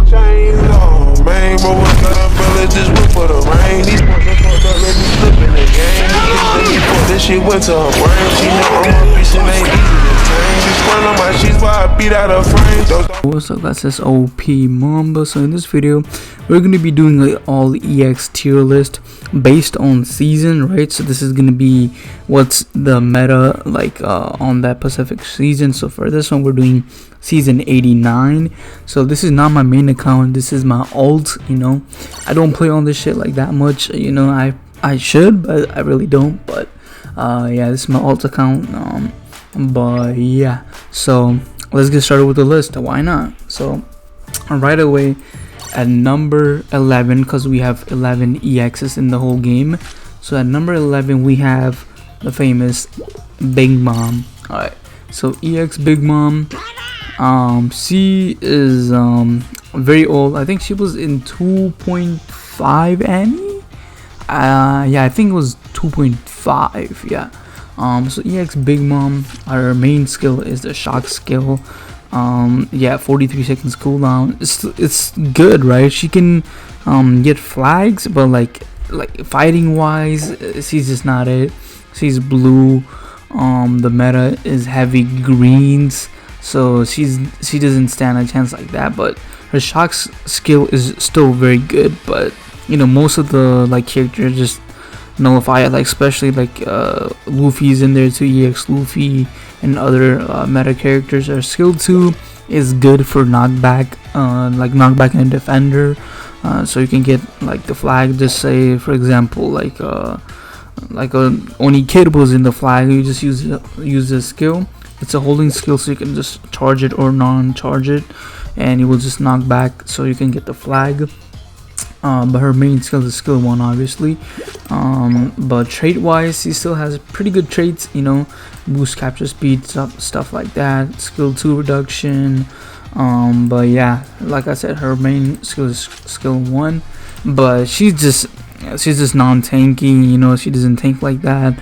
Chains on, man, bro, what's got umbrella, just wait for the rain. These boys fucked up, let me slip in the game. This shit went to her brain. She know I'm a piece and ain't easy to tame. She sprung on my sheets while I beat out her frame. What's up guys, it's OP Mamba. So in this video we're going to be doing like all EX tier list based on season, right? So this is going to be what's the meta like on that Pacific season. So for this one we're doing season 89. So this is not my main account, this is my alt, you know. I don't play on this shit like that much, you know. I should, but I really don't. But yeah, this is my alt account. But yeah, so let's get started with the list. Why not? So right away at number 11, because we have 11 EXs in the whole game. So at number 11 we have the famous Big Mom. Alright, so EX Big Mom. She is very old. I think she was in 2.5 Annie. Yeah, I think it was 2.5. Yeah. So EX Big Mom, our main skill is the shock skill. Yeah, 43 seconds cooldown. It's good, right? She can get flags, but like fighting wise, she's just not it. She's blue. The meta is heavy greens, so she doesn't stand a chance like that. But her shock skill is still very good. But you know, most of the like characters just nullify it, like especially like Luffy's in there too, EX Luffy and other meta characters. Our skill 2 is good for knockback, like knockback and defender, so you can get like the flag. Just say for example like Oni Kid was in the flag, you just use this skill. It's a holding skill, so you can just charge it or non-charge it and you will just knock back, so you can get the flag. But her main skill is skill 1 obviously. But trait wise she still has pretty good traits, you know, boost capture speed, stuff like that, skill 2 reduction. But yeah, like I said, her main skill is skill 1, but she's just non-tanky, you know. She doesn't tank like that.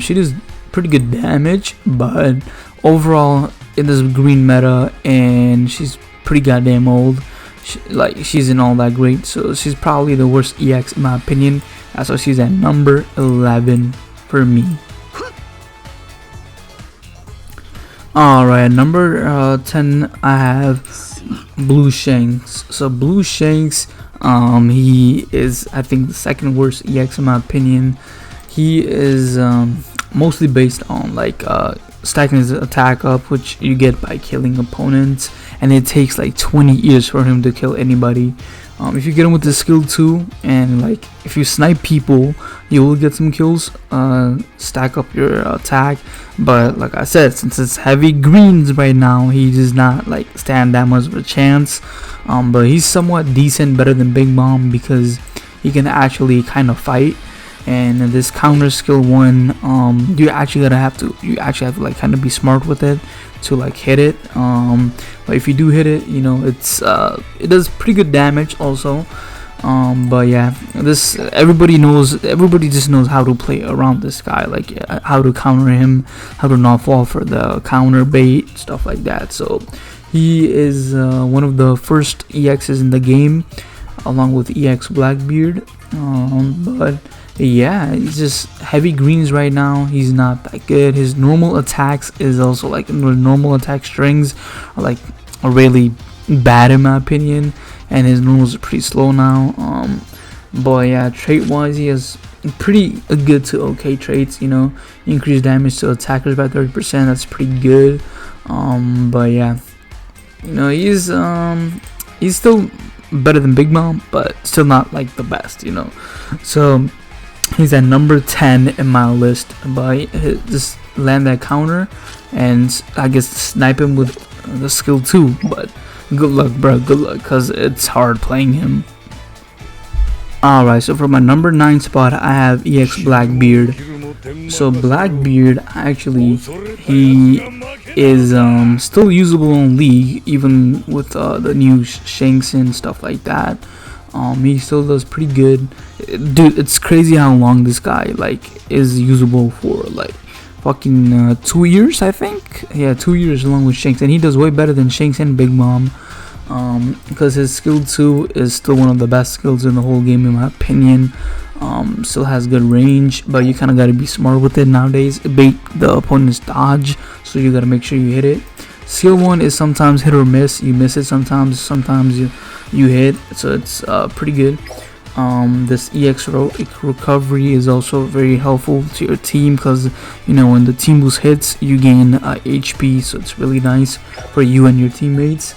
She does pretty good damage, but overall in this green meta, and she's pretty goddamn old. She isn't all that great, so she's probably the worst EX in my opinion. That's why she's at number 11 for me. Alright, number 10 I have Blue Shanks. So Blue Shanks, he is I think the second worst EX in my opinion. He is mostly based on like stacking his attack up, which you get by killing opponents, and it takes like 20 years for him to kill anybody. If you get him with the skill 2 and like if you snipe people, you will get some kills, stack up your attack. But like I said, since it's heavy greens right now, he does not like stand that much of a chance. But he's somewhat decent, better than Big Mom, because he can actually kind of fight. And this counter skill 1, you actually have to like kind of be smart with it to like hit it. But if you do hit it, you know, it does pretty good damage also. But yeah, this everybody just knows how to play around this guy, like how to counter him, how to not fall for the counter bait, stuff like that. So he is one of the first EXs in the game, along with EX Blackbeard. But yeah, he's just heavy greens right now. He's not that good. His normal attacks is also like normal attack strings are like really bad in my opinion, and his normals are pretty slow now. But yeah, trait wise he has pretty good to okay traits, you know. Increased damage to attackers by 30%, that's pretty good. But yeah, you know, he's still better than Big Mom, but still not like the best, you know. So he's at number 10 in my list. But just land that counter and I guess snipe him with the skill 2. But good luck, bro, good luck, because it's hard playing him. Alright, so for my number 9 spot I have EX Blackbeard. So Blackbeard, actually he is still usable in League, even with the new Shanks and stuff like that. He still does pretty good, dude. It's crazy how long this guy like is usable for, like fucking 2 years, I think. Yeah, 2 years along with Shanks, and he does way better than Shanks and Big Mom. because his skill 2 is still one of the best skills in the whole game in my opinion. Still has good range, but you kind of got to be smart with it nowadays. It bait the opponent's dodge, so you got to make sure you hit it. Skill 1 is sometimes hit or miss. You miss it sometimes you hit, so it's pretty good. This EX recovery is also very helpful to your team, because you know when the team boost hits you gain HP, so it's really nice for you and your teammates.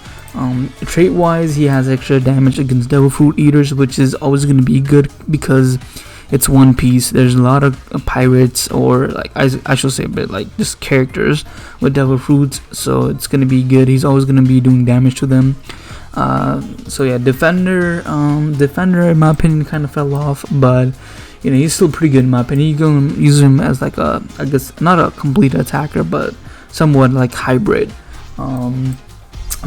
Trait wise, he has extra damage against devil fruit eaters, which is always going to be good because it's One Piece. There's a lot of pirates, or like I should say, but like just characters with devil fruits, so it's going to be good. He's always going to be doing damage to them. So yeah, defender in my opinion kind of fell off, but you know he's still pretty good in my opinion. You can use him as like a, I guess not a complete attacker, but somewhat like hybrid.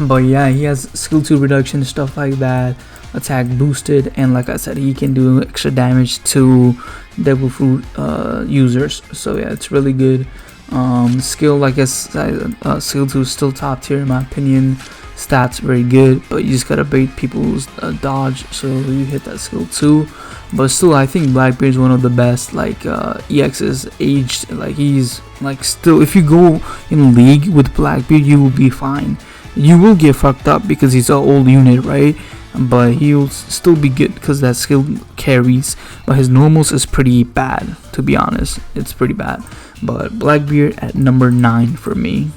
But yeah, he has skill 2 reduction, stuff like that, attack boosted, and like I said, he can do extra damage to devil fruit users, so yeah, it's really good. Skill, like I said, skill 2 is still top tier in my opinion. Stats very good, but you just gotta bait people's dodge, so you hit that skill 2. But still, I think Blackbeard is one of the best. Like EX is aged, like he's like still, if you go in league with Blackbeard you will be fine. You will get fucked up because he's an old unit, right? But he'll still be good because that skill carries. But his normals is pretty bad, to be honest. It's pretty bad. But Blackbeard at number 9 for me.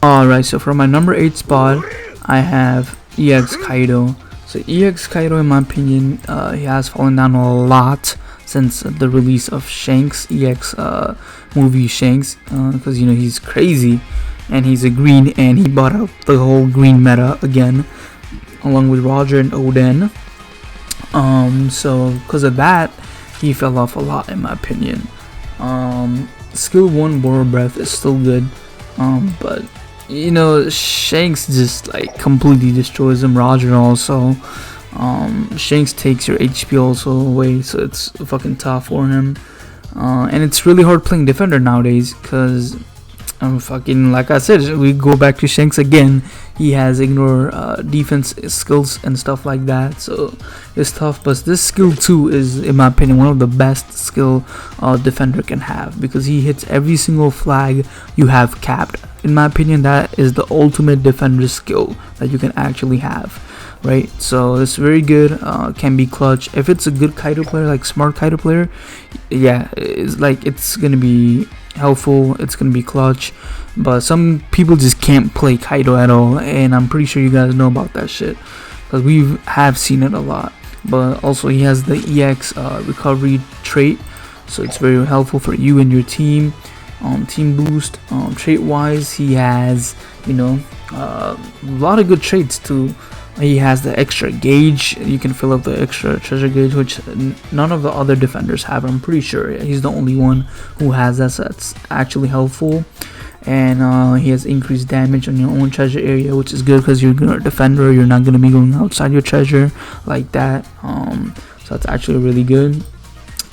Alright, so for my number 8 spot, I have EX Kaido. So EX Kaido, in my opinion, he has fallen down a lot since the release of Shanks, EX movie Shanks, because you know he's crazy and he's a green, and he bought up the whole green meta again along with Roger and Oden. So because of that he fell off a lot in my opinion. Skill 1 Borrow Breath is still good, but you know Shanks just like completely destroys him. Roger also, Shanks takes your HP also away, so it's fucking tough for him. And it's really hard playing defender nowadays because fucking, like I said, we go back to Shanks again. He has ignore defense skills and stuff like that, so it's tough. But this skill 2 is, in my opinion, one of the best skill defender can have, because he hits every single flag you have capped. In my opinion, that is the ultimate defender skill that you can actually have, right? So it's very good. Can be clutch if it's a good Kaido player, like smart Kaido player. Yeah, it's gonna be helpful, it's gonna be clutch. But some people just can't play Kaido at all, and I'm pretty sure you guys know about that shit because we have seen it a lot. But also he has the EX recovery trait, so it's very helpful for you and your team. Team boost. Trait wise, he has, you know, a lot of good traits too. He has the extra gauge. You can fill up the extra treasure gauge, which none of the other defenders have. I'm pretty sure he's the only one who has that, so that's actually helpful. And he has increased damage on your own treasure area, which is good because you're a defender. You're not going to be going outside your treasure like that. So that's actually really good.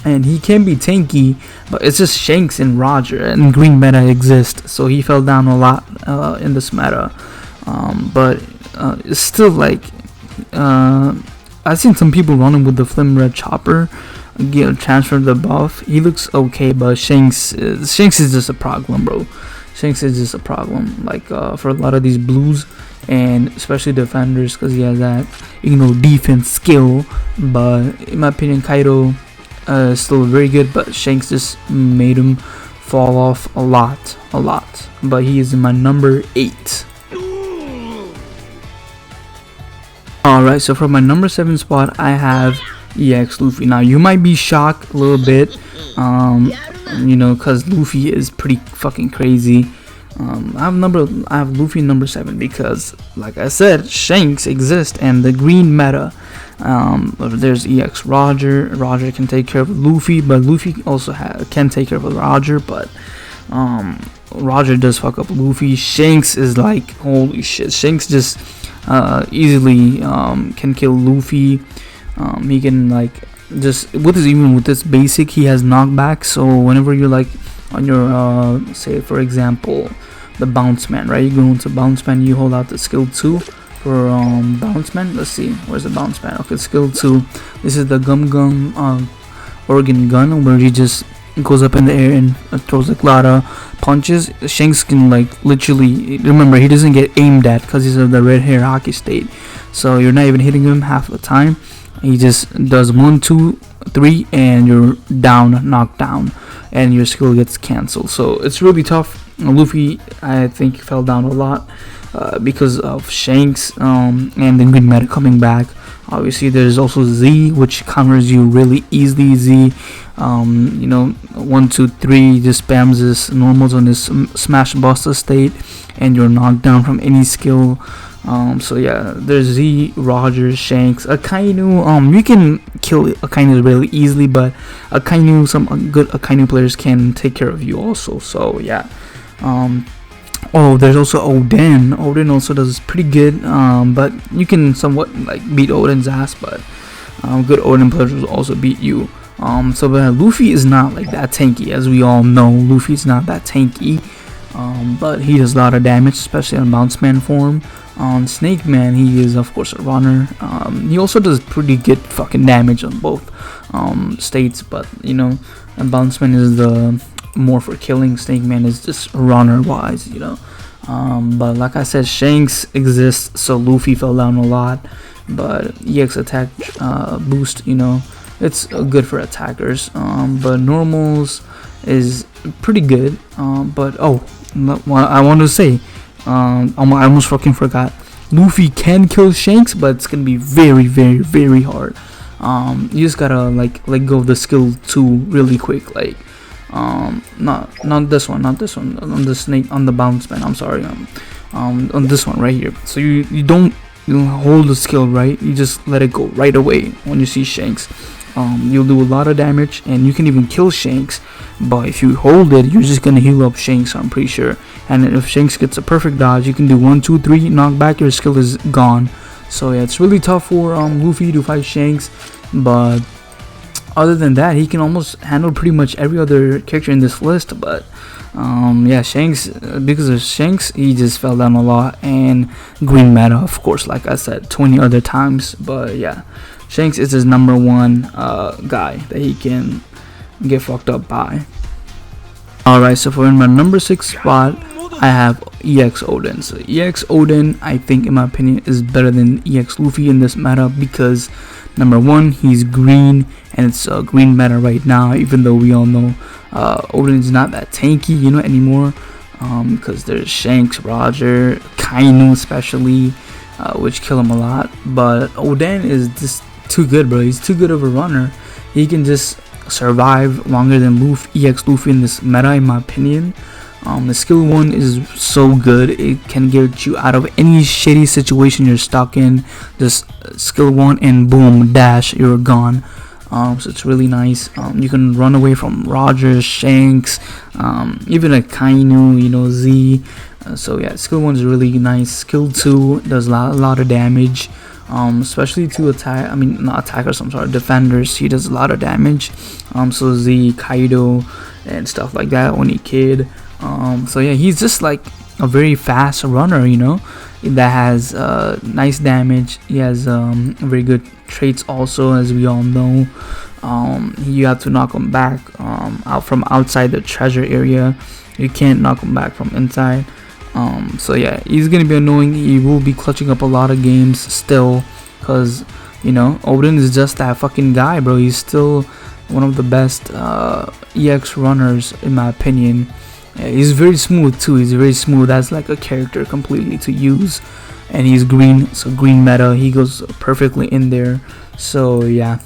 And he can be tanky, but it's just Shanks and Roger, and green meta exists, so he fell down a lot in this meta. But it's still like I've seen some people running with the Flim Red Chopper, transfer the buff. He looks okay, but Shanks is just a problem, bro. Shanks is just a problem, like for a lot of these blues, and especially defenders, because he has that, you know, defense skill. But in my opinion, Kaido is still very good, but Shanks just made him fall off a lot. But he is in my number 8. Alright, so for my number 7 spot, I have EX Luffy. Now you might be shocked a little bit, you know, because Luffy is pretty fucking crazy. I have Luffy number 7 because, like I said, Shanks exists and the green meta. There's EX Roger. Roger can take care of Luffy, but Luffy also can take care of Roger. But Roger does fuck up Luffy. Shanks is like, holy shit. Shanks just easily can kill Luffy. He can like just even with this basic, he has knockback. So whenever you're like on your say for example the bounce man, right? You go into bounce man, you hold out the skill 2 for bounce man. Let's see, where's the bounce man? Okay, skill 2. This is the gum organ gun, where he just goes up in the air and throws like a lot of punches. Shanks can like literally, remember, he doesn't get aimed at because he's of the red hair hockey state, so you're not even hitting him half the time. He just does 1, 2, 3 and you're down, knocked down, and your skill gets cancelled. So it's really tough. Luffy, I think, fell down a lot because of Shanks and the green meta coming back. Obviously there's also Z, which counters you really easily. Z, 1, 2, 3 just spams this normals on this smash buster state, and you're knocked down from any skill. So yeah, there's Z, Roger, Shanks, Akainu. You can kill Akainu really easily, but Akainu, some good Akainu players can take care of you also. So yeah. Oh, there's also Oden. Oden also does pretty good, but you can somewhat like beat Oden's ass, but good Oden players will also beat you. But Luffy is not like that tanky, as we all know. Luffy's not that tanky, but he does a lot of damage, especially on Bounce Man form. On Snake Man, he is of course a runner. He also does pretty good fucking damage on both states, but and Bounce Man is the more for killing. Snake Man is just runner wise, but like I said, Shanks exists, so Luffy fell down a lot. But EX attack boost, it's good for attackers, but normals is pretty good. But I want to say, I almost fucking forgot, Luffy can kill Shanks, but it's gonna be very, very, very hard. You just gotta like let go of the skill 2 really quick, like not this one, on the snake, on the bounce man, I'm sorry, on this one right here. So you don't hold the skill, right? You just let it go right away when you see Shanks. You'll do a lot of damage, and you can even kill Shanks, but if you hold it, you're just gonna heal up Shanks, I'm pretty sure. And if Shanks gets a perfect dodge, you can do 1, 2, 3 knock back, your skill is gone. So yeah, it's really tough for Luffy to fight Shanks, but other than that, he can almost handle pretty much every other character in this list. But yeah, Shanks, because of Shanks, he just fell down a lot. And green meta, of course, like I said 20 other times. But yeah, Shanks is his number 1 guy that he can get fucked up by. Alright, so for in my number 6 spot, I have EX Oden. So EX Oden, I think in my opinion, is better than EX Luffy in this meta, because number 1, he's green, and it's a green meta right now, even though we all know Oden is not that tanky, anymore, because there's Shanks, Roger, Kainu especially, which kill him a lot. But Oden is just too good, bro. He's too good of a runner. He can just survive longer than EX Luffy in this meta, in my opinion. The skill 1 is so good, it can get you out of any shitty situation you're stuck in. Just skill 1 and boom, dash, you're gone. So it's really nice. You can run away from Roger, Shanks, even a Kainu, Z. So yeah, skill 1 is really nice. Skill 2 does a lot of damage, especially to defenders. He does a lot of damage. So Z, Kaido, and stuff like that, Oni Kid. So yeah, he's just like a very fast runner, that has nice damage. He has very good traits also, as we all know. You have to knock him back out from outside the treasure area. You can't knock him back from inside. So yeah, he's gonna be annoying. He will be clutching up a lot of games still, because Oden is just that fucking guy, bro. He's still one of the best EX runners, in my opinion. Yeah, he's very smooth too. He's very smooth as like a character completely to use, and he's green, so green meta, he goes perfectly in there. So yeah,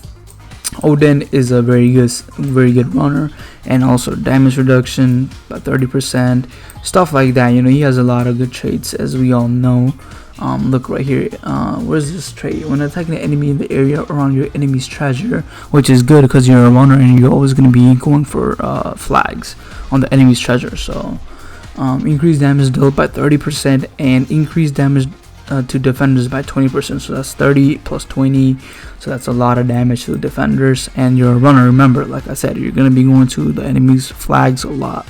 Oden is a very good runner, and also damage reduction by 30%, stuff like that. He has a lot of good traits, as we all know. Look right here, where's this trait? When attacking an enemy in the area around your enemy's treasure, which is good because you're a runner and you're always going to be going for flags on the enemy's treasure. So increased damage dealt by 30%, and increased damage to defenders by 20%. So that's 30 plus 20, so that's a lot of damage to the defenders. And you're a runner, remember, like I said, you're going to be going to the enemy's flags a lot.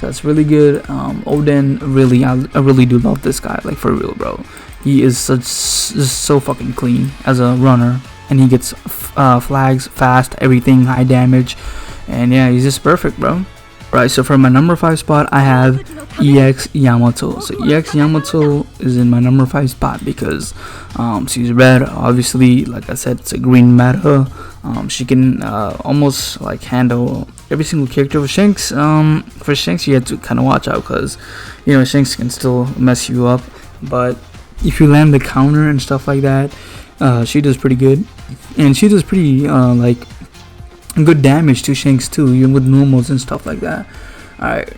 So that's really good. Oden, really, I really do love this guy, like for real, bro. He is so fucking clean as a runner, and he gets flags fast, everything high damage, and yeah, he's just perfect, bro. Right, so for my number 5 spot, I have EX Yamato. So EX Yamato is in my number 5 spot because she's red. Obviously, like I said, it's a green meta. She can almost like handle every single character. With Shanks, for Shanks, you have to kind of watch out because, you know, Shanks can still mess you up. But if you land the counter and stuff like that, she does pretty good, and she does pretty like good damage to Shanks too, even with normals and stuff like that. Alright,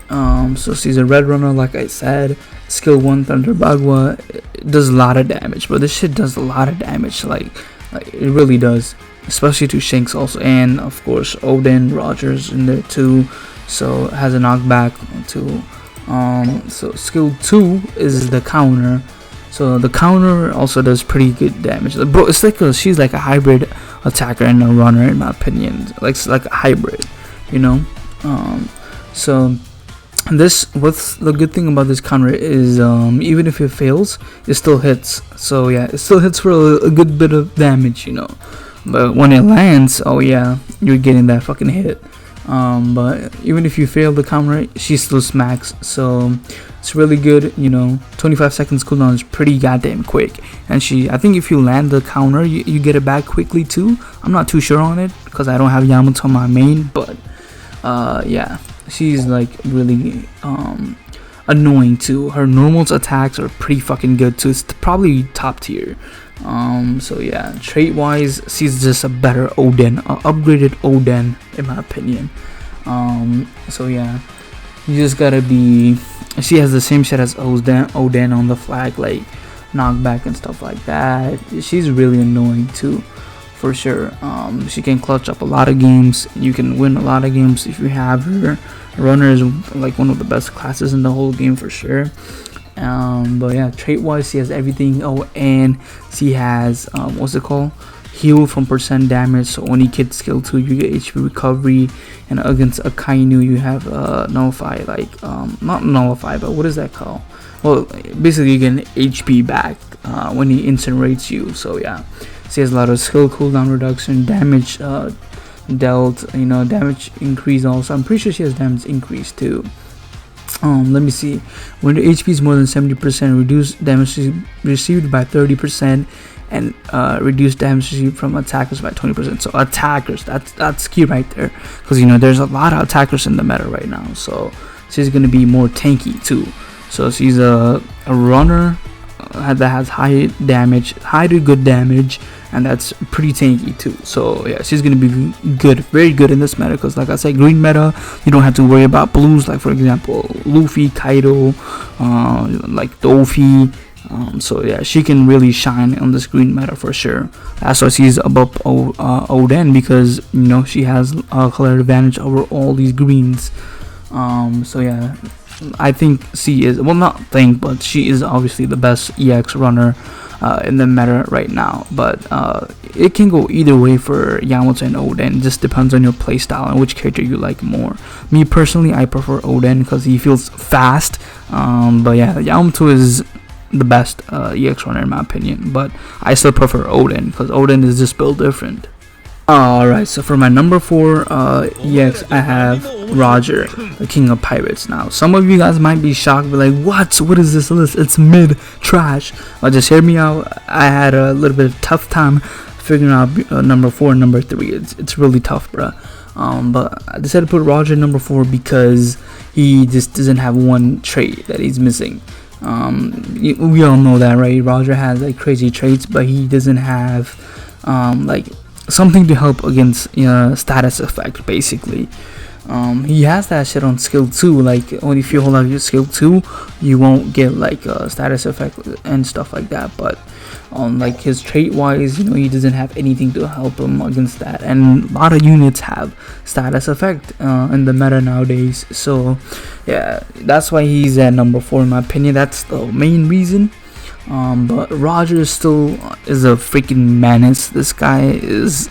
so she's a red runner, like I said. Skill 1 Thunder Bagua, it does a lot of damage, but this shit does a lot of damage, like it really does, especially to Shanks also, and of course Oden, Rogers in there too, so it has a knockback too. So skill 2 is the counter. So the counter also does pretty good damage. Bro, it's like she's like a hybrid attacker and a runner, in my opinion. Like a hybrid, you know. So this, what's the good thing about this counter is even if it fails, it still hits. So yeah, it still hits for a good bit of damage, you know. But when it lands, oh yeah, you're getting that fucking hit. But even if you fail the counter, she still smacks. So it's really good, you know. 25 seconds cooldown is pretty goddamn quick, and I think if you land the counter, you get it back quickly too. I'm not too sure on it because I don't have Yamato on my main, but yeah, she's like really annoying too. Her normals attacks are pretty fucking good too. It's probably top tier. So yeah, trait wise, she's just a better Oden, upgraded Oden in my opinion. So yeah, you just gotta be, she has the same shit as Oden on the flag, like knockback and stuff like that. She's really annoying too, for sure. She can clutch up a lot of games. You can win a lot of games if you have her. Runner is like one of the best classes in the whole game for sure. But yeah, trait wise, she has everything. Oh, and she has what's it called, heal from percent damage. So when you hit skill 2, you get HP recovery, and against a Kainu you have nullify, like not nullify, but what is that called? Well, basically you get an HP back when he incinerates you. So yeah, she has a lot of skill cooldown reduction, damage dealt, you know, damage increase also. I'm pretty sure she has damage increase too. Let me see. When the HP is more than 70%, reduce damage received by 30%, and reduce damage received from attackers by 20%. So attackers, that's key right there, because you know there's a lot of attackers in the meta right now. So she's gonna be more tanky too. So she's a runner that has high damage, high to good damage, and that's pretty tanky too. So yeah, she's gonna be good, very good in this meta, because like I said, green meta, you don't have to worry about blues, like for example Luffy, Kaido, like Dofi. So yeah, she can really shine on this green meta for sure. That's why she's above Oden, because you know she has a color advantage over all these greens. So yeah, I think she is, well, not think, but she is obviously the best EX runner in the meta right now. But it can go either way for Yamato and Oden. It just depends on your playstyle and which character you like more. Me personally, I prefer Oden because he feels fast. But yeah, Yamato is the best EX runner in my opinion, but I still prefer Oden because Oden is just built different. Alright, so for my number 4 EX, I have Roger, the King of Pirates. Now, some of you guys might be shocked, but like, what is this list? It's mid trash. Just hear me out. I had a little bit of tough time figuring out number 4 and number 3. It's really tough, bruh. But I decided to put Roger number 4 because he just doesn't have one trait that he's missing. We all know that, right? Roger has like crazy traits, but he doesn't have like something to help against status effect. Basically, he has that shit on skill 2. Like if you hold out your skill 2, you won't get like status effect and stuff like that. But on like his trait wise, he doesn't have anything to help him against that, and a lot of units have status effect in the meta nowadays. So yeah, that's why he's at number 4 in my opinion. That's the main reason. But Roger still is a freaking menace. This guy is,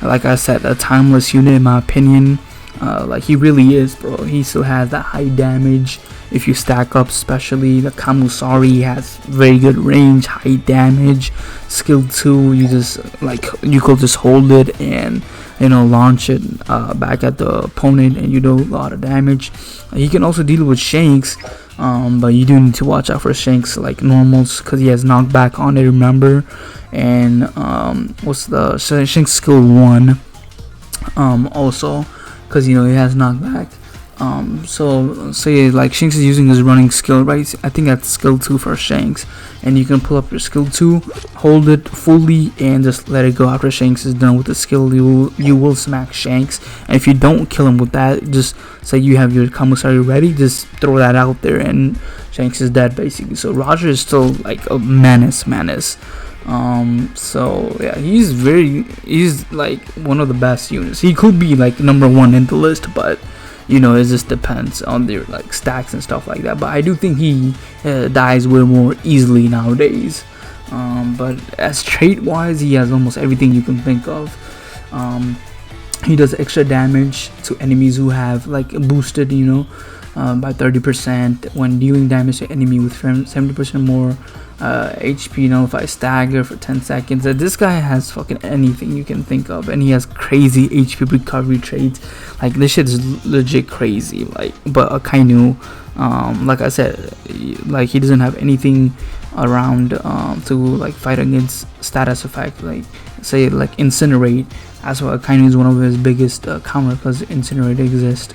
like I said, a timeless unit in my opinion. Like he really is, bro. He still has that high damage. If you stack up, especially the Kamusari has very good range, high damage. Skill 2, you just like you could just hold it and launch it back at the opponent, and you do a lot of damage. He can also deal with Shanks, but you do need to watch out for Shanks like normals because he has knockback on it, remember. And what's the Shanks skill 1 also, because he has knockback. So say like Shanks is using his running skill, right? I think that's skill 2 for Shanks, and you can pull up your skill 2, hold it fully, and just let it go. After Shanks is done with the skill, you will smack Shanks. And if you don't kill him with that, just say you have your Kamusari ready, just throw that out there, and Shanks is dead basically. So Roger is still like a menace. So yeah, he's like one of the best units. He could be like number 1 in the list, but it just depends on their like stacks and stuff like that. But I do think he dies way more easily nowadays. But as trait wise, he has almost everything you can think of. He does extra damage to enemies who have like boosted by 30% when dealing damage to enemy with 70% more HP. If I stagger for 10 seconds, this guy has fucking anything you can think of, and he has crazy HP recovery traits. Like this shit is legit crazy. Like, but Akainu, like I said, like he doesn't have anything around to like fight against status effect, like say like Incinerate. That's why Akainu is one of his biggest counter, because Incinerate exists,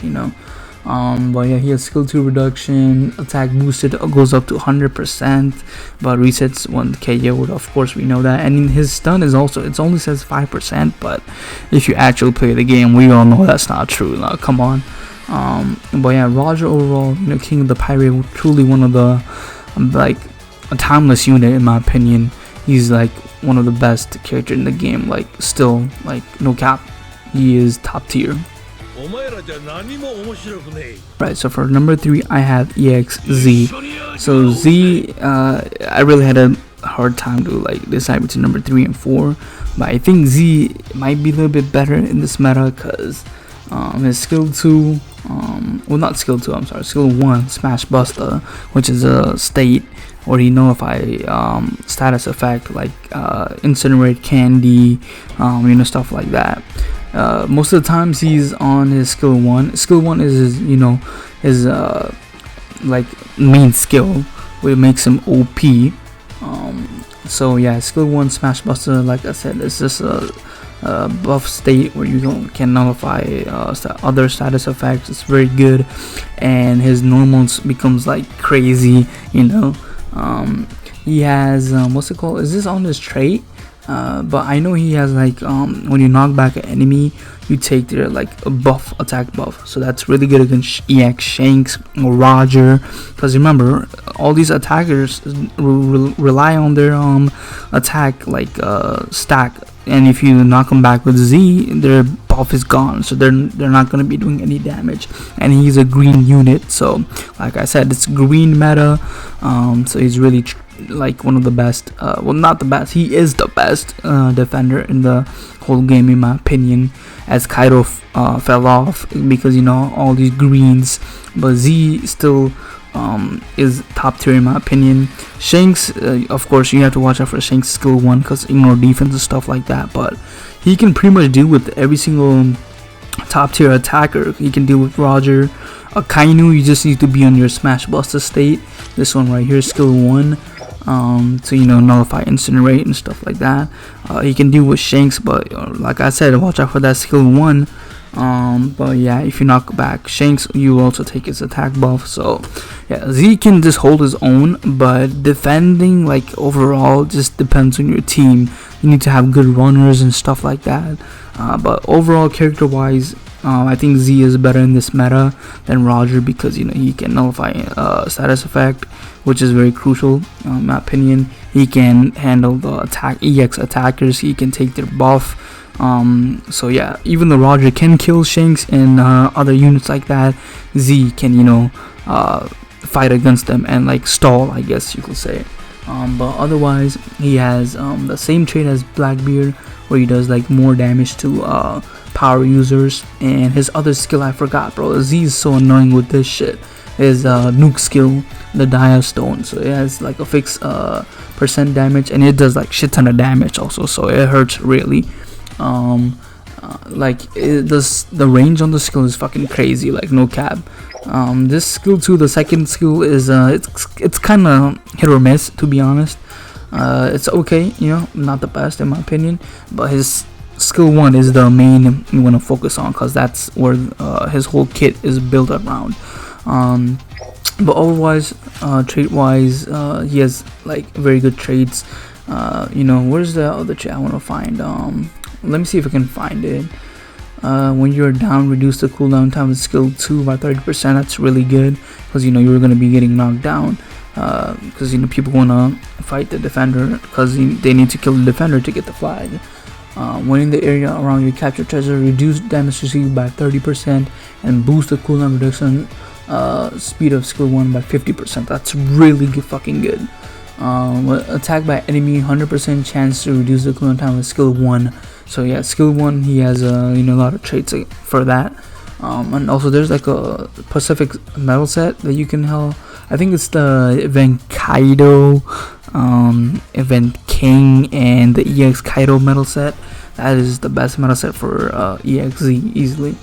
but yeah, he has skill 2 reduction, attack boosted goes up to 100%, but resets when KO'd, of course we know that. And his stun is also, it only says 5%, but if you actually play the game, we all know that's not true. Now come on. But yeah, Roger overall, King of the Pirate, truly one of the like a timeless unit in my opinion. He's like one of the best characters in the game, like still, like no cap, he is top tier. Right, so for number 3 I have EXZ. So Z, I really had a hard time to like decide between number 3 and 4, but I think Z might be a little bit better in this meta because his skill 2, well not skill 2, I'm sorry, skill 1, Smash Buster, which is a state or nullify status effect like Incinerate, Candy, stuff like that. Most of the times he's on his skill 1. Skill 1 is his like main skill, which makes him OP. So yeah, skill 1 Smash Buster, like I said, it's just a buff state where you can nullify other status effects. It's very good, and his normals becomes like crazy. He has what's it called? Is this on his trait? But I know he has like when you knock back an enemy, you take their like a buff, attack buff. So that's really good against EX Shanks or Roger, because remember all these attackers rely on their attack like stack, and if you knock them back with Z, their buff is gone, so they're not going to be doing any damage. And he's a green unit, so like I said, it's green meta. So he's really like one of the best, well not the best, he is the best defender in the whole game in my opinion, as Kaido fell off because all these greens, but Z still is top tier in my opinion. Shanks, of course you have to watch out for Shanks skill 1 because defense and stuff like that, but he can pretty much deal with every single top tier attacker. He can deal with Roger. Akainu, you just need to be on your Smash Buster state, this one right here, skill 1, to nullify, Incinerate and stuff like that. He can deal with Shanks, but like I said, watch out for that skill 1. But yeah, if you knock back Shanks, you also take his attack buff. So yeah, Z can just hold his own, but defending like overall just depends on your team. You need to have good runners and stuff like that. But overall, character wise, I think Z is better in this meta than Roger because he can nullify status effect, which is very crucial in my opinion. He can handle the EX attackers. He can take their buff. So yeah, even though Roger can kill Shanks and other units like that, Z can fight against them and like stall, I guess you could say. But otherwise he has the same trait as Blackbeard, where he does like more damage to power users. And his other skill I forgot, bro. Z is so annoying with this shit. His nuke skill, the Dia Stone. So it has like a fixed percent damage, and it does like shit ton of damage also. So it hurts really. Like it does, the range on the skill is fucking crazy, like no cap. This skill too, the second skill is it's kind of hit or miss, to be honest. It's okay, you know, not the best in my opinion, but his skill 1 is the main you want to focus on, because that's where his whole kit is built around. But otherwise, trait wise, he has like very good traits. You know, where's the other trait I want to find? Let me see if I can find it. When you're down, reduce the cooldown time of skill 2 by 30%. That's really good, because you know you're gonna be getting knocked down. Because you know people wanna fight the defender, because they need to kill the defender to get the flag. When in the area around your captured treasure, reduce damage received by 30% and boost the cooldown reduction speed of skill 1 by 50%. That's really fucking good. Attacked by enemy, 100% chance to reduce the cooldown time with skill 1. So yeah, skill 1, he has you know, a lot of traits for that. And also there's like a Pacific medal set that you can help. I think it's the Event Kaido, Event King, and the EX Kaido medal set. That is the best medal set for EXZ easily.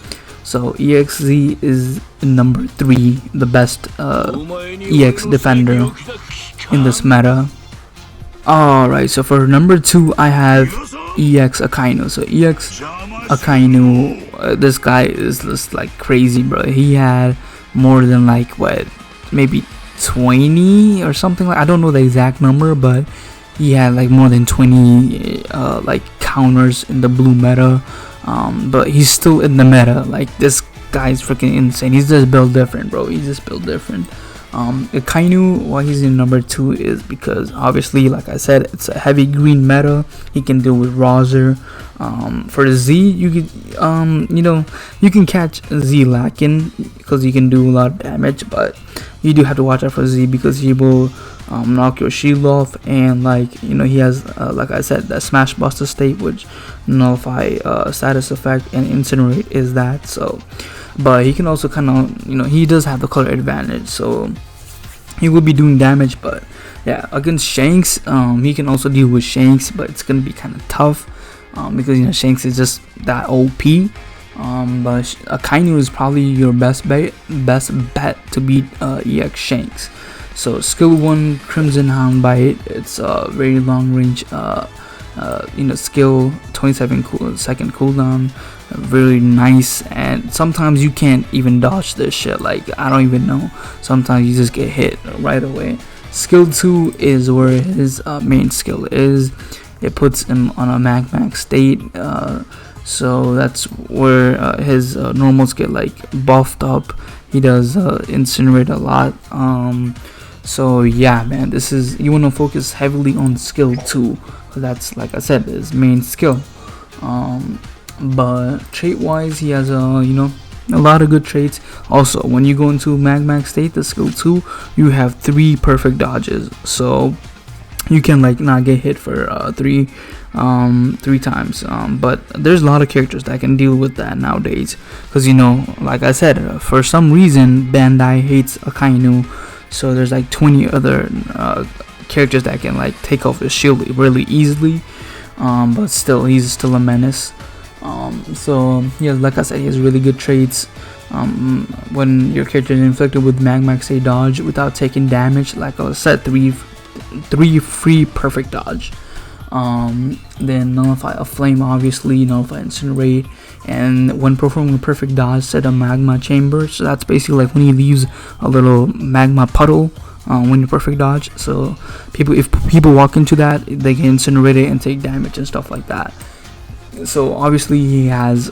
So EXZ is number 3, the best EX defender in this meta. Alright, so for number 2 I have EX Akainu. So EX Akainu, this guy is just like crazy, bro. He had more than like what, maybe 20 or something, like I don't know the exact number, but he had like more than 20 like counters in the blue meta. But he's still in the meta. Like this guy's freaking insane. He's just built different, bro. He's just built different. Akainu, why he's in number 2 is because obviously, like I said, it's a heavy green meta. He can deal with Roger. For the Z, you could you know, you can catch Z lacking because he can do a lot of damage, but you do have to watch out for Z because he will knock your shield off, and like you know, he has like I said, that Smash Buster state, which nullify status effect, and incinerate is that. So but he can also kind of, you know, he does have the color advantage, so he will be doing damage. But yeah, against Shanks, he can also deal with Shanks, but it's gonna be kind of tough because you know Shanks is just that OP. But Akainu is probably your best bet to beat EX Shanks. So skill 1, Crimson Hound Bite. It's a very long range you know, skill, 27-second cooldown, very nice. And sometimes you can't even dodge this shit, like I don't even know, sometimes you just get hit right away. Skill 2 is where his main skill is. It puts him on a max state, so that's where his normals get like buffed up. He does incinerate a lot. So yeah, man, this is, you want to focus heavily on skill 2, because that's, like I said, his main skill. But trait wise, he has you know, a lot of good traits. Also, when you go into max state, the skill 2, you have 3 perfect dodges, so you can like not get hit for 3 times. But there's a lot of characters that can deal with that nowadays, because you know, like I said, for some reason Bandai hates Akainu, so there's like 20 other characters that can like take off his shield really easily. But still, he's still a menace. So yeah, like I said, he has really good traits. When your character is inflicted with max state dodge without taking damage, like I said, 3 free perfect dodge. Then nullify a flame, obviously, nullify incinerate, and when performing a perfect dodge, set a magma chamber. So that's basically like when he leaves a little magma puddle when you perfect dodge. So if people walk into that, they can incinerate it and take damage and stuff like that. So obviously he has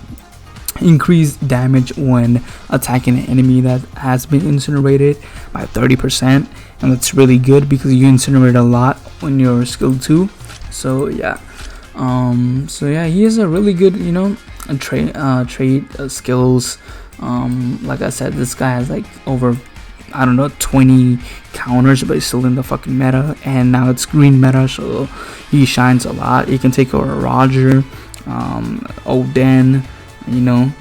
increased damage when attacking an enemy that has been incinerated by 30%, and that's really good because you incinerate a lot when you're skill 2. So yeah, he has a really good, you know, trait skills. Like I said, this guy has like over, I don't know, 20 counters, but he's still in the fucking meta, and now it's green meta, so he shines a lot. He can take over Roger, Oden, you know.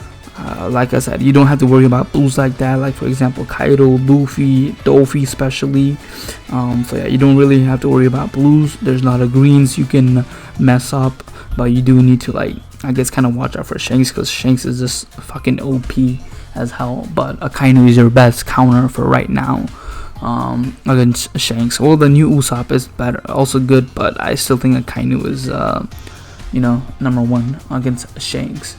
Like I said, you don't have to worry about blues like that, like for example Kaido, Luffy, Doffy especially. So yeah, you don't really have to worry about blues. There's a lot of greens you can mess up, but you do need to, like, I guess, kind of watch out for Shanks, because Shanks is just fucking OP as hell. But Akainu is your best counter for right now against Shanks. Well, the new Usopp is better, also good, but I still think Akainu is number one against Shanks.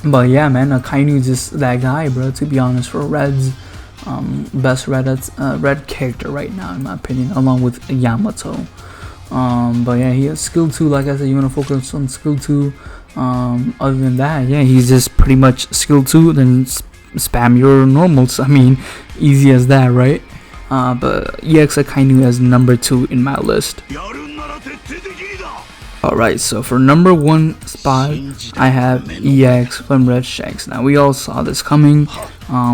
But yeah, man, Akainu is just that guy, bro, to be honest, for Red's best Red character right now, in my opinion, along with Yamato. But yeah, he has skill 2. Like I said, you want to focus on skill 2. Other than that, yeah, he's just pretty much skill 2, then spam your normals. I mean, easy as that, right? But EX Akainu as number 2 in my list. Alright, so for number 1 spot, I have EX from Red Shanks. Now, we all saw this coming.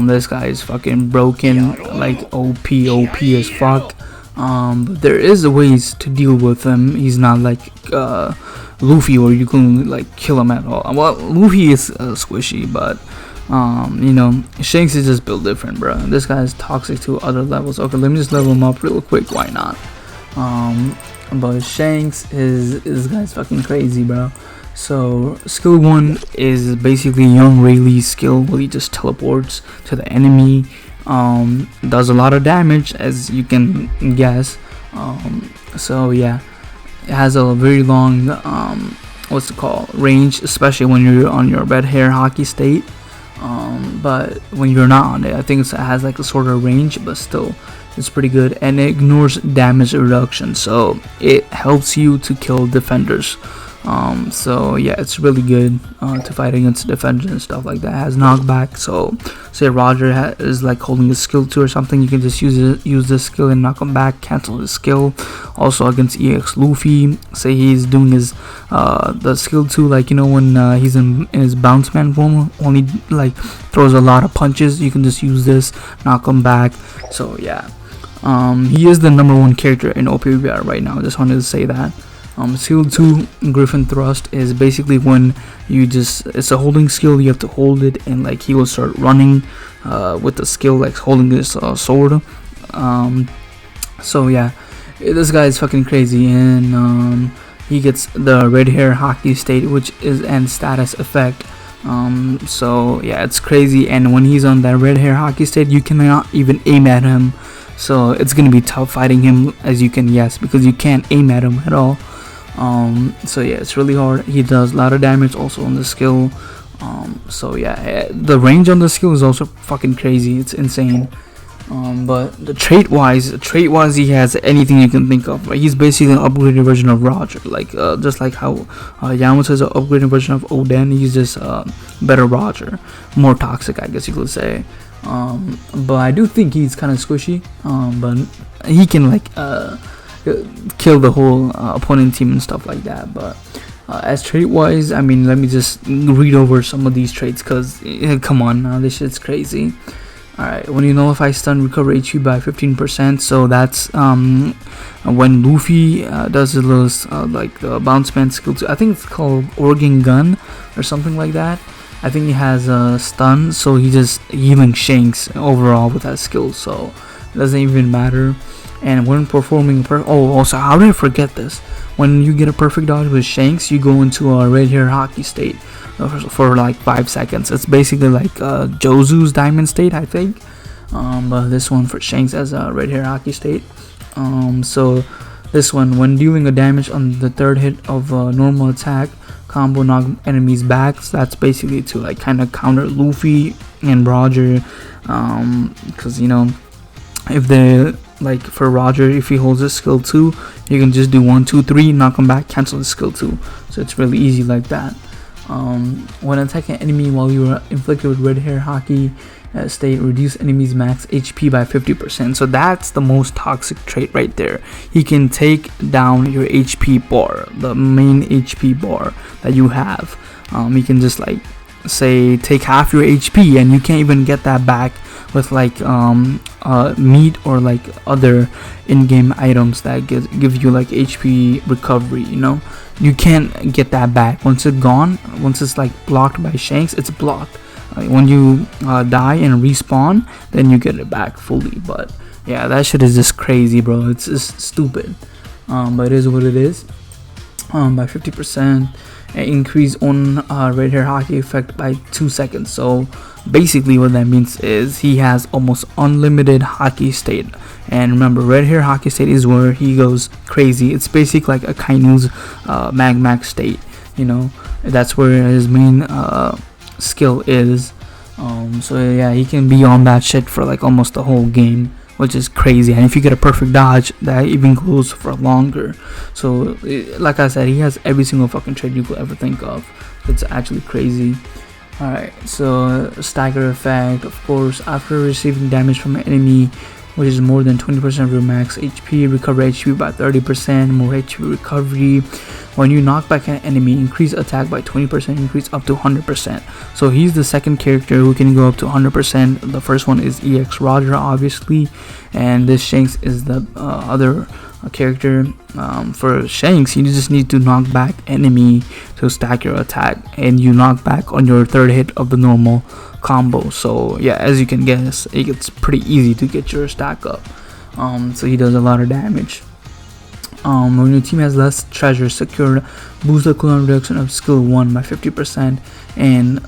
This guy is fucking broken, like OP as fuck. But there is ways to deal with him. He's not like Luffy, where you can like kill him at all. Well, Luffy is squishy, but Shanks is just built different, bro. This guy is toxic to other levels. Okay, let me just level him up real quick. Why not? But Shanks is, this guy's fucking crazy, bro. So skill 1 is basically Young Rayleigh's skill, where he just teleports to the enemy. Does a lot of damage, as you can guess. So yeah, it has a very long range, especially when you're on your red hair hockey state. But when you're not on it, I think it has like a sort of range, but still it's pretty good, and it ignores damage reduction, so it helps you to kill defenders. So yeah, it's really good to fight against defenders and stuff like that. It has knockback, so say Roger is like holding a skill 2 or something, you can just use this skill and knock him back, cancel his skill. Also against EX Luffy, say he's doing his the skill 2, like when he's in his bounce man form, only like throws a lot of punches, you can just use this, knock him back. So yeah, he is the number 1 character in Opbr right now. Just wanted to say that. Skill 2, Griffin Thrust, is basically when it's a holding skill, you have to hold it, and like he will start running with the skill, like holding this sword. So yeah, this guy is fucking crazy, and he gets the red hair hockey state, which is an status effect. So yeah, it's crazy, and when he's on that red hair hockey state, you cannot even aim at him. So it's gonna be tough fighting him, as you can guess, because you can't aim at him at all. So yeah, it's really hard. He does a lot of damage also on the skill. So yeah, the range on the skill is also fucking crazy. It's insane. But the trait wise, he has anything you can think of. Right? He's basically an upgraded version of Roger, like just like how Yamato is an upgraded version of Oden. He's just better Roger, more toxic, I guess you could say. But I do think he's kind of squishy. But he can like kill the whole opponent team and stuff like that. But as trait wise, I mean, let me just read over some of these traits, because come on now, this shit's crazy. Alright, when you nullify stun, recover HP by 15%. So that's when Luffy does his little like the bounce man skill 2. I think it's called Organ Gun or something like that. I think he has a stun, so he just healing Shanks overall with that skill, so it doesn't even matter. And when performing also, how did I forget this? When you get a perfect dodge with Shanks, you go into a red hair hockey state for like 5 seconds. It's basically like Jozu's diamond state, I think. But this one for Shanks as a red hair hockey state. So this one, when dealing a damage on the 3rd hit of a normal attack, combo knock enemies back. So that's basically to like kind of counter Luffy and Roger, because if they like for Roger, if he holds his skill 2, you can just do 1 2 3, knock him back, cancel his skill 2. So it's really easy like that. When attacking an enemy while you are inflicted with red hair hockey state, reduce enemies max HP by 50%. So that's the most toxic trait right there. He can take down your HP bar, the main HP bar that you have. He can just like say take half your HP, and you can't even get that back with like meat or like other in-game items that give you like HP recovery. You know, you can't get that back once it's gone. Once it's like blocked by Shanks, it's blocked. When you die and respawn, then you get it back fully. But yeah, that shit is just crazy, bro. It's just stupid. But it is what it is. By 50%, increase on red hair hockey effect by 2 seconds. So basically what that means is he has almost unlimited hockey state. And remember, red hair hockey state is where he goes crazy. It's basically like a Kainu's max state, you know. That's where his main skill is. So yeah, he can be on that shit for like almost the whole game, which is crazy. And if you get a perfect dodge, that even goes for longer. So like I said, he has every single fucking trait you could ever think of. It's actually crazy. Alright, so stagger effect, of course, after receiving damage from an enemy which is more than 20% of your max HP, recover HP by 30%, more HP recovery. When you knock back an enemy, increase attack by 20%, increase up to 100%. So he's the second character who can go up to 100%. The first one is EX Roger, obviously, and this Shanks is the other character. For Shanks, you just need to knock back enemy to stack your attack, and you knock back on your third hit of the normal combo. So yeah, as you can guess, it's pretty easy to get your stack up. So he does a lot of damage. When your team has less treasure secured, boost the cooldown reduction of skill 1 by 50%, and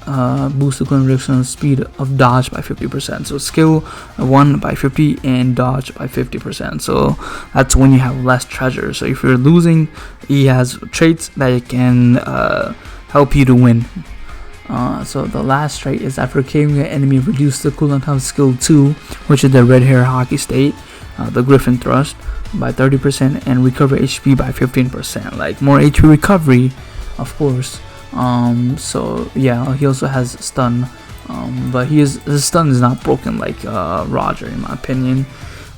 boost the cooldown reduction of speed of dodge by 50%. So skill 1 by 50 and dodge by 50%. So that's when you have less treasure. So if you're losing, he has traits that can help you to win. So the last trait is after killing an enemy, reduce the cooldown time of skill 2, which is the red hair hockey state, the Griffin thrust, by 30%, and recover HP by 15%. Like more HP recovery, of course. So yeah, he also has stun, but his stun is not broken like Roger, in my opinion.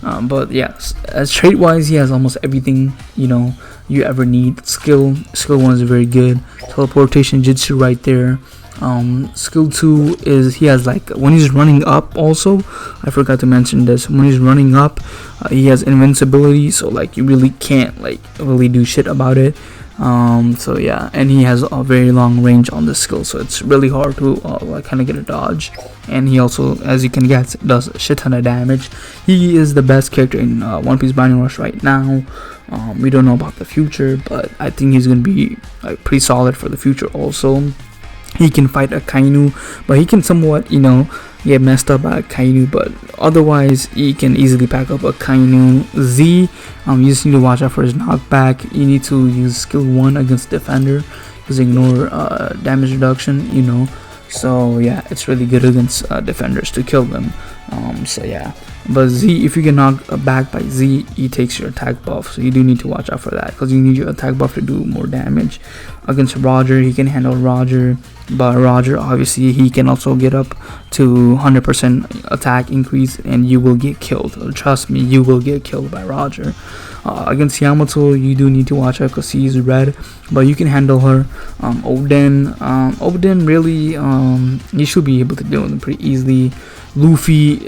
But yeah, as trait wise, he has almost everything, you know, you ever need. Skill 1 is very good. Teleportation jutsu right there. Skill 2 is he has like when he's running up. Also, I forgot to mention this. When he's running up, he has invincibility, so like you really can't like really do shit about it. So yeah, and he has a very long range on this skill, so it's really hard to like kind of get a dodge. And he also, as you can guess, does a shit ton of damage. He is the best character in One Piece Binding Rush right now. We don't know about the future, but I think he's gonna be like pretty solid for the future. Also, he can fight a Kainu, but he can somewhat, you know, get messed up by a Kainu, but otherwise he can easily pack up a Kainu Z. You just need to watch out for his knockback. You need to use skill 1 against defender, because ignore damage reduction, you know. So yeah, it's really good against defenders to kill them. So yeah, but Z, if you get knocked back by Z, he takes your attack buff, so you do need to watch out for that, because you need your attack buff to do more damage. Against Roger, he can handle Roger, but Roger, obviously, he can also get up to 100% attack increase, and you will get killed. Trust me, you will get killed by Roger. Against Yamato, you do need to watch out because he's red, but you can handle her. Oden really, you should be able to deal with him pretty easily. Luffy,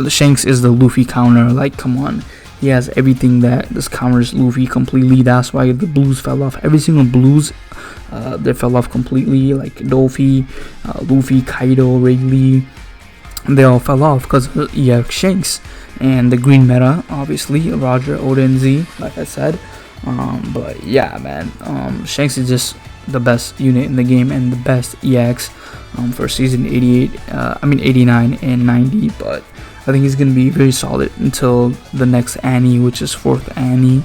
Shanks is the Luffy counter. Like, come on, he has everything that just counters Luffy completely. That's why the blues fell off. Every single blues, they fell off completely. Like Dolphy, Luffy, Kaido, Wrigley, they all fell off because you have Shanks. And the green meta, obviously, Roger, Oden, Z, like I said. But yeah, man, Shanks is just the best unit in the game and the best EX for season 89 and 90. But I think he's gonna be very solid until the next Annie, which is 4th Annie.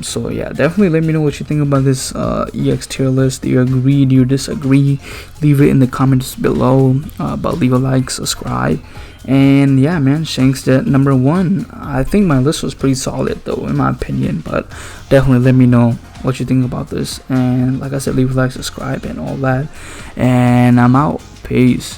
So yeah, definitely let me know what you think about this EX tier list. Do you agree? Do you disagree? Leave it in the comments below. But leave a like, subscribe, and yeah, man, Shanks at number 1. I think my list was pretty solid though, in my opinion. But definitely let me know what you think about this. And like I said, leave a like, subscribe, and all that. And I'm out. Peace.